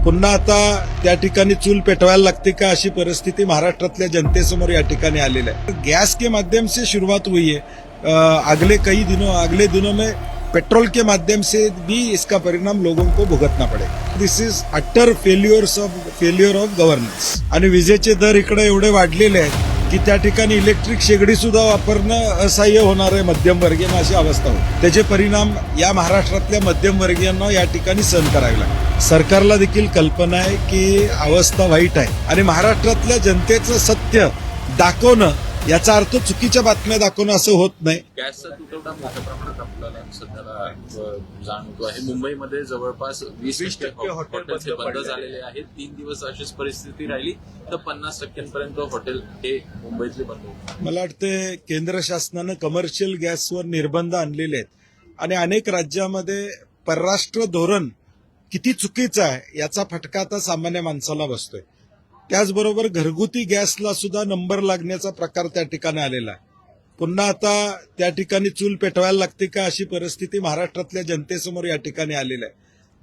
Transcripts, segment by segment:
पुन्हा आता त्या ठिकाणी चूल पेटवायला लागते का अशी परिस्थिती महाराष्ट्रातल्या जनतेसमोर या ठिकाणी आलेली आहे। गैस के माध्यम से शुरुआत हुई है, अगले दिनों में पेट्रोल के माध्यम से भी इसका परिणाम लोगों को भुगतना पड़ेगा। This is utter failure of governance. आणि विजेचे दर इकडे एवढे वाढलेले आहेत की त्या ठिकाणी इलेक्ट्रिक शेगडी सुद्धा वापरणं असह्य होणार आहे मध्यमवर्गीयांना, अशी अवस्था होती। त्याचे परिणाम या महाराष्ट्रातल्या मध्यमवर्गीयांना या ठिकाणी सहन करावे लागतात। सरकारला देखील कल्पना आहे की अवस्था वाईट आहे आणि महाराष्ट्रातल्या जनतेचं सत्य दाखवणं याचा अर्थ चुकीच्या बातम्या दाखवणं असं होत नाही। गॅसचा तुटवडा मोठ्या प्रमाणात आपल्याला सध्याला जाणवतो आहे। मुंबईमध्ये जवळपास 20% हॉटेल्स बंद झालेले आहेत। 3 दिवस अशीच परिस्थिती राहिली तर 50% हॉटेल हे मुंबईतले बंद होतील। मला वाटतं केंद्र शासनानं कमर्शियल गॅसवर निर्बंध आणलेले आहेत आणि अनेक राज्यामध्ये परराष्ट्र धोरण किती चुकीचं आहे याचा फटका आता सामान्य माणसाला बसतोय। त्याचबरोबर घरगुती गॅसला सुद्धा नंबर लागण्याचा प्रकार त्या ठिकाणी आलेला आहे। पुन्हा आता त्या ठिकाणी चूल पेटवायला लागते का अशी परिस्थिती महाराष्ट्रातल्या जनतेसमोर या ठिकाणी आलेली आहे।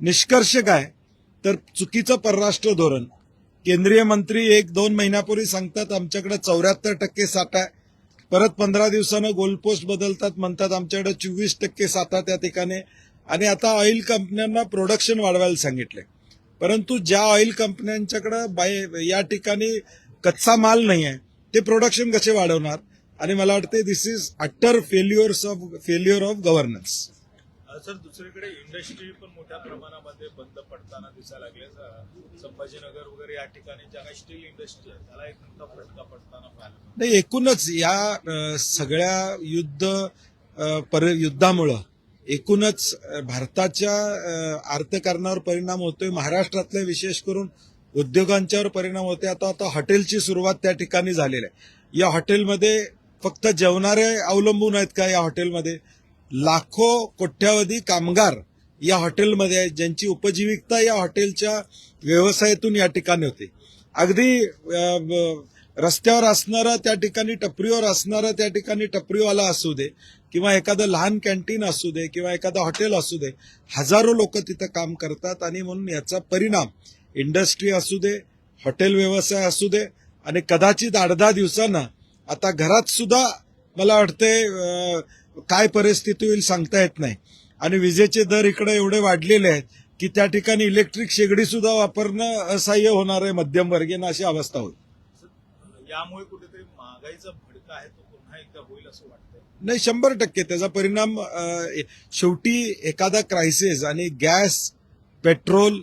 निष्कर्ष काय तर चुकीचं परराष्ट्र धोरण। केंद्रीय मंत्री 1-2 महिन्यापूर्वी सांगतात आमच्याकडे 74% साठा आहे, परत 15 दिवसानं गोलपोस्ट बदलतात, म्हणतात आमच्याकडे 24% साठा त्या ठिकाणी, आणि आता ऑइल कंपन्यांना प्रोडक्शन वाढवायला सांगितले। परंतु ज्या ऑइल कंपन्यांच्याकडे या ठिकाणी कच्चा माल नाही आहे ते प्रोडक्शन कसे वाढवणार? आणि मला वाटते this is utter failure of governance. Sir, दुसरीकडे इंडस्ट्री पण मोठ्या प्रमाणामध्ये बंद पडताना दिसायला लागले। संभाजीनगर वगैरे या ठिकाणी ज्या काही स्टील इंडस्ट्री आहे त्याला एक मोठा फटका पडताना पाहायला मिळाला। नाही, एकूणच या सगळ्या युद्धामुळं एकूणच भारताच्या अर्थकारणावर परिणाम होतोय, महाराष्ट्रातल्या विशेष करून उद्योगांच्यावर परिणाम होतोय। आता हॉटेलची सुरुवात त्या ठिकाणी झालेली आहे। या हॉटेलमध्ये फक्त जेवणारे अवलंबून आहेत का? या हॉटेलमध्ये लाखो कोट्यावधी कामगार या हॉटेलमध्ये आहेत, ज्यांची उपजीविकता या हॉटेलच्या व्यवसायातून या ठिकाणी होते। अगदी रस्त्यावर असणारा त्या ठिकाणी टपरीवर असणारा त्या ठिकाणी टपरीवाला असू दे किंवा एखादं लहान कॅन्टीन असू दे किंवा एखादं हॉटेल असू दे, हजारो लोक तिथं काम करतात आणि म्हणून याचा परिणाम इंडस्ट्री असू दे, हॉटेल व्यवसाय असू दे, आणि कदाचित 8-10 दिवसांना आता घरात सुद्धा मला वाटतंय काय परिस्थिती होईल सांगता येत नाही। आणि विजेचे दर इकडे एवढे वाढलेले आहेत की त्या ठिकाणी इलेक्ट्रिक शेगडी सुद्धा वापरणं असह्य होणार आहे मध्यमवर्गीयांना, अशी अवस्था होईल। यामुळे कुठेतरी महागाईचा भडका आहे तो पुन्हा एकदा होईल असं वाटतंय? नाही, 100% त्याचा परिणाम शेवटी एखादा क्रायसिस आणि गॅस, पेट्रोल,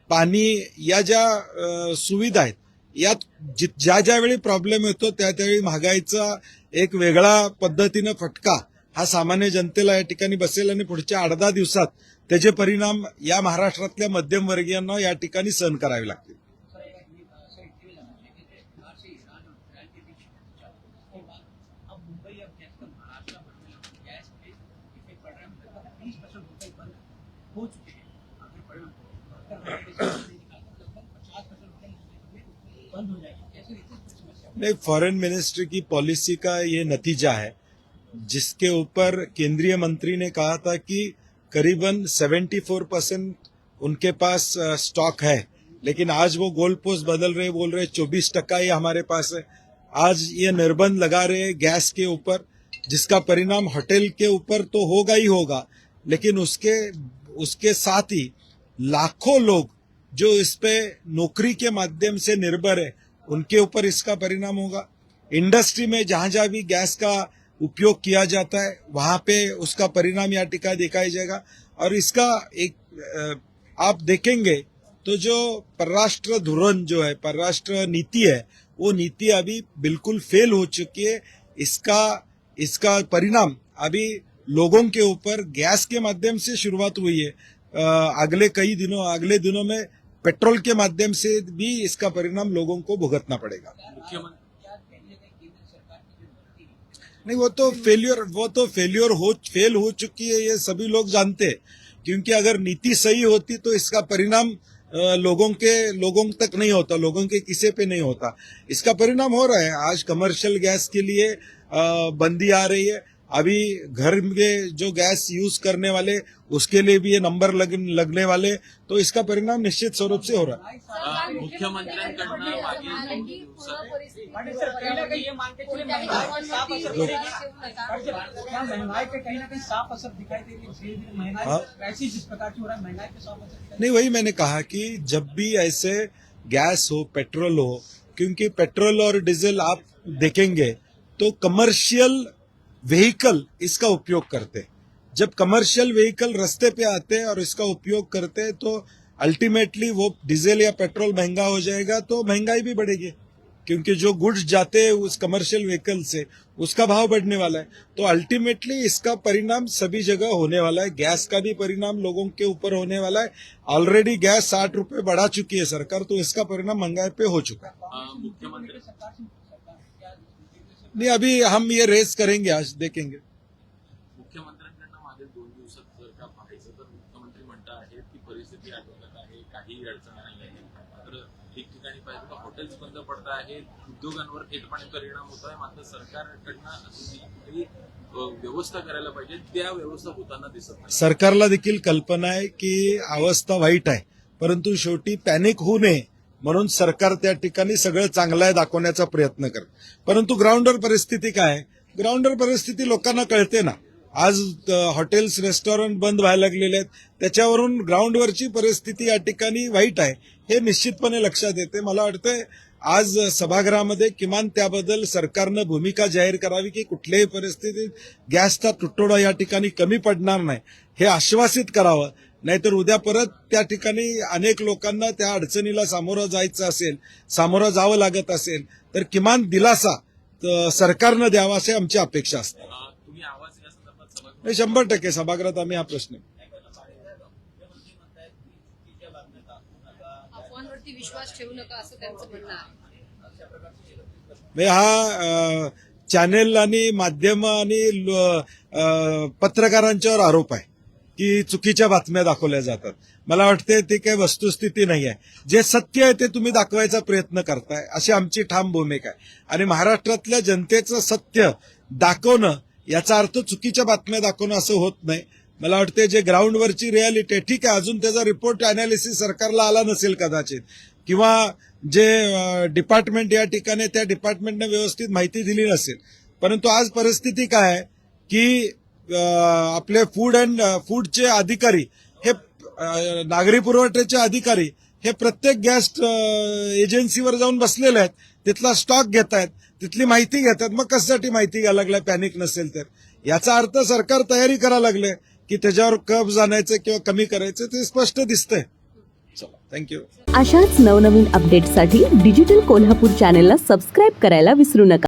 पाणी या ज्या सुविधा आहेत यात ज्या वेळी प्रॉब्लेम येतो त्यावेळी महागाईचा एक वेगळा पद्धतीनं फटका हा सामान्य जनतेला या ठिकाणी बसेल आणि पुढच्या 8-10 दिवसात त्याचे परिणाम या महाराष्ट्रातल्या मध्यमवर्गीयांना या ठिकाणी सहन करावे लागतील। नहीं, फॉरेन मिनिस्ट्री की पॉलिसी का ये नतीजा है, जिसके ऊपर केंद्रीय मंत्री ने कहा था कि करीबन 74% उनके पास स्टॉक है, लेकिन आज वो गोल पोस्ट बदल रहे, बोल रहे 24% ही हमारे पास है। आज ये निर्बंध लगा रहे गैस के ऊपर, जिसका परिणाम होटल के ऊपर तो होगा ही होगा, लेकिन उसके साथ ही लाखों लोग जो इस पे नौकरी के माध्यम से निर्भर है उनके ऊपर इसका परिणाम होगा। इंडस्ट्री में जहां जहां भी गैस का उपयोग किया जाता है वहां पे उसका परिणाम या टिका दिखाई जाएगा। और इसका एक आप देखेंगे तो जो परराष्ट्र धोरण जो है, परराष्ट्र नीति है, वो नीति अभी बिल्कुल फेल हो चुकी है। इसका परिणाम अभी लोगों के ऊपर गैस के माध्यम से शुरुआत हुई है, अगले दिनों में पेट्रोल के माध्यम से भी इसका परिणाम लोगों को भुगतना पड़ेगा। नहीं, वो तो फेल हो चुकी है, ये सभी लोग जानते हैं। क्योंकि अगर नीति सही होती तो इसका परिणाम लोगों तक नहीं होता, लोगों के किसी पे नहीं होता। इसका परिणाम हो रहा है। आज कमर्शियल गैस के लिए बंदी आ रही है, अभी घर में जो गैस यूज करने वाले उसके लिए भी ये नंबर लगने वाले, तो इसका परिणाम निश्चित स्वरूप से हो रहा है. मुख्यमंत्र्यांकडनं मागील 2 दिवसात महंगाई के कहीं ना कहीं साफ असर दिखाई दे रही है. महंगाई वैसी जिस प्रकार की हो रहा है, महंगाई के साफ असर नहीं, वही मैंने कहा कि जब भी ऐसे गैस हो, पेट्रोल हो, क्योंकि पेट्रोल और डीजल आप देखेंगे तो कमर्शियल व्हीकल इसका उपयोग करते हैं. जब कमर्शियल व्हीकल रास्ते पे आते हैं और इसका उपयोग करते हैं तो अल्टीमेटली वो डीजल या पेट्रोल महंगा हो जाएगा, तो महंगाई भी बढ़ेगी, क्योंकि जो गुड्स जाते हैं उस कमर्शियल व्हीकल से उसका भाव बढ़ने वाला है. तो अल्टीमेटली इसका परिणाम सभी जगह होने वाला है. गैस का भी परिणाम लोगों के ऊपर होने वाला है. ऑलरेडी गैस 60 रुपए बढ़ा चुकी है सरकार, तो इसका परिणाम महंगाई पे हो चुका है. मुख्यमंत्री नहीं, अभी हम ये रेस करेंगे, आज देखेंगे. मुख्यमंत्र्यांकडनं मागील 2 दिवसात जर का पाहायचं तर मुख्यमंत्री म्हणत आहेत की परिस्थिती आटोक्यात आहे, काही अडचण नाही आहे. तर ठिकठिकाणी पाहिजे तर हॉटेल्स बंद पडत आहेत, उद्योगांवर थेटपणे परिणाम होत आहे. मात्र सरकारकडनं जी काही व्यवस्था करायला पाहिजे त्या व्यवस्था होताना दिसत नाही. सरकारला देखील कल्पना आहे की अवस्था वाईट आहे, परंतु शेवटी पॅनिक होऊ नये म्हणून सरकार त्या ठिकाणी सगळं चांगलं आहे दाखवण्याचा प्रयत्न करत. परंतु ग्राउंडवर परिस्थिती काय आहे? ग्राउंडवर परिस्थिती लोकांना कळते ना. आज हॉटेल्स, रेस्टॉरंट बंद व्हायला लागलेले आहेत, त्याच्यावरून ग्राउंडवरची परिस्थिती या ठिकाणी वाईट आहे हे निश्चितपणे लक्षात येते. मला वाटतंय आज सभागृहामध्ये किमान त्याबद्दल सरकारनं भूमिका जाहीर करावी की कुठल्याही परिस्थितीत गॅसचा तुटवडा या ठिकाणी कमी पडणार नाही हे आश्वासित करावं. नाहीतर उद्या परत त्या ठिकाणी अनेक लोकांना त्या अडचणीला सामोरं जावं लागत असेल तर किमान दिलासा सरकारनं द्यावा अशी आमची अपेक्षा असते. तुम्ही आवाज या संदर्भात सभा 100% सभागृहात आम्ही हा प्रश्न अफवांवरती विश्वास ठेवू नका असं त्यांचं म्हणणं आहे. हा चॅनेल आणि माध्यम आणि पत्रकारांच्यावर आरोप आहे की चुकीच्या बातम्या दाखवल्या जातात. मला वाटते ते काही वस्तुस्थिती नाही आहे. जे सत्य आहे ते तुम्ही दाखवायचा प्रयत्न करताय अशी आमची ठाम भूमिका आहे. आणि महाराष्ट्रातल्या जनतेचं सत्य दाखवणं याचा अर्थ चुकीच्या बातम्या दाखवणं असं होत नाही. मला वाटते जे ग्राउंडवरची रियालिटी आहे, ठीक आहे, अजून त्याचा रिपोर्ट अनालिसिस सरकारला आला नसेल कदाचित, किंवा जे डिपार्टमेंट या ठिकाणी त्या डिपार्टमेंटने व्यवस्थित माहिती दिली नसेल. परंतु आज परिस्थिती काय आहे की आपले फूडचे अधिकारी हे नागरी पुरवठ्याचे अधिकारी हे प्रत्येक गॅस एजन्सीवर जाऊन बसलेले आहेत, तिथला स्टॉक घेत आहेत, तिथली माहिती घेतात. मग कशासाठी माहिती घ्यायला लागलाय पॅनिक नसेल तर? याचा अर्थ सरकार तयारी करायला लागले की त्याच्यावर कब्ज आणायचं किंवा कमी करायचं ते स्पष्ट दिसतंय. चला, थँक्यू. अशाच नवनवीन अपडेट्ससाठी डिजिटल कोल्हापूर चॅनेलला सबस्क्राईब करायला विसरू नका.